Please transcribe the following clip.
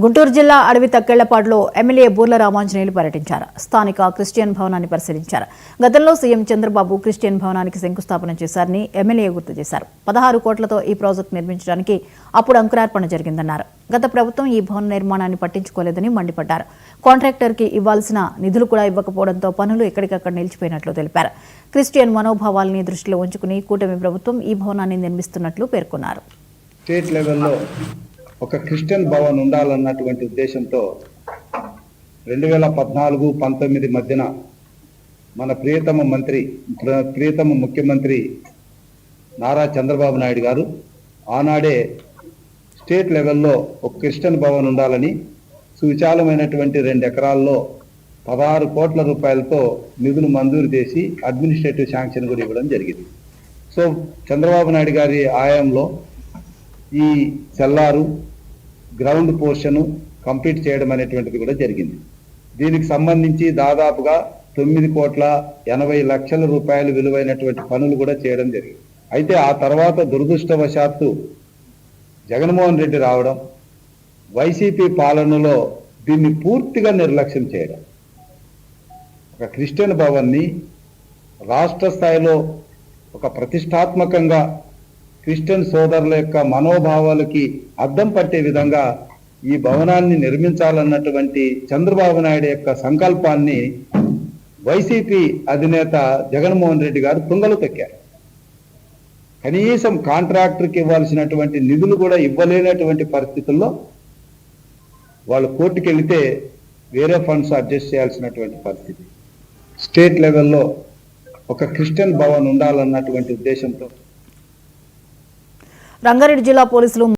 గుంటూరు జిల్లా అడవి తక్కెళ్లపాడులో ఎమ్మెల్యే బూర్ల రామాంజనేయులు పర్యటించారు. స్థానిక క్రిస్టియన్ భవనాన్ని పరిశీలించారు. గతంలో సీఎం చంద్రబాబు క్రిస్టియన్ భవనానికి శంకుస్థాపన చేశారని ఎమ్మెల్యే గుర్తు చేశారు. 16 కోట్లతో ఈ ప్రాజెక్టు నిర్మించడానికి అప్పుడు అంకురార్పణ జరిగిందన్నారు. గత ప్రభుత్వం ఈ భవన నిర్మాణాన్ని పట్టించుకోలేదని మండిపడ్డారు. కాంట్రాక్టర్కి ఇవ్వాల్సిన నిధులు కూడా ఇవ్వకపోవడంతో పనులు ఎక్కడికక్కడ నిలిచిపోయినట్లు తెలిపారు. క్రిస్టియన్ మనోభావాల్ని దృష్టిలో ఉంచుకుని కూటమి ప్రభుత్వం ఈ భవనాన్ని నిర్మిస్తున్నట్లు పేర్కొన్నారు. స్టేట్ లెవెల్లో ఒక క్రిస్టియన్ భవన్ ఉండాలన్నటువంటి ఉద్దేశంతో 2014-19 మధ్యన మన ప్రియతమ ముఖ్యమంత్రి నారా చంద్రబాబు నాయుడు గారు ఆనాడే స్టేట్ లెవెల్లో ఒక క్రిస్టియన్ భవన్ ఉండాలని సువిశాలమైనటువంటి 2 ఎకరాల్లో 16 కోట్ల రూపాయలతో నిధులు మంజూరు చేసి అడ్మినిస్ట్రేటివ్ శాంక్షన్ కూడా ఇవ్వడం జరిగింది. సో చంద్రబాబు నాయుడు గారి ఆయంలో ఈ సెల్లారు గ్రౌండ్ పోర్షను కంప్లీట్ చేయడం అనేటువంటిది కూడా జరిగింది. దీనికి సంబంధించి దాదాపుగా 9,80,00,000 రూపాయలు విలువైనటువంటి పనులు కూడా చేయడం జరిగింది. అయితే ఆ తర్వాత దురదృష్టవశాత్తు జగన్మోహన్ రెడ్డి రావడం, వైసీపీ పాలనలో దీన్ని పూర్తిగా నిర్లక్ష్యం చేయడం, ఒక క్రిస్టియన్ భవన్ని రాష్ట్ర స్థాయిలో ఒక ప్రతిష్టాత్మకంగా క్రిస్టియన్ సోదరుల యొక్క మనోభావాలకి అద్దం పట్టే విధంగా ఈ భవనాన్ని నిర్మించాలన్నటువంటి చంద్రబాబు నాయుడు యొక్క సంకల్పాన్ని వైసీపీ అధినేత జగన్మోహన్ రెడ్డి గారు తుంగలు తొక్కారు. కనీసం కాంట్రాక్టర్కి ఇవ్వాల్సినటువంటి నిధులు కూడా ఇవ్వలేనటువంటి పరిస్థితుల్లో వాళ్ళు కోర్టుకు వెళితే వేరే ఫండ్స్ అడ్జస్ట్ చేయాల్సినటువంటి పరిస్థితి. స్టేట్ లెవెల్లో ఒక క్రిస్టియన్ భవన్ ఉండాలన్నటువంటి ఉద్దేశంతో రంగారెడ్డి జిల్లా పోలీసులు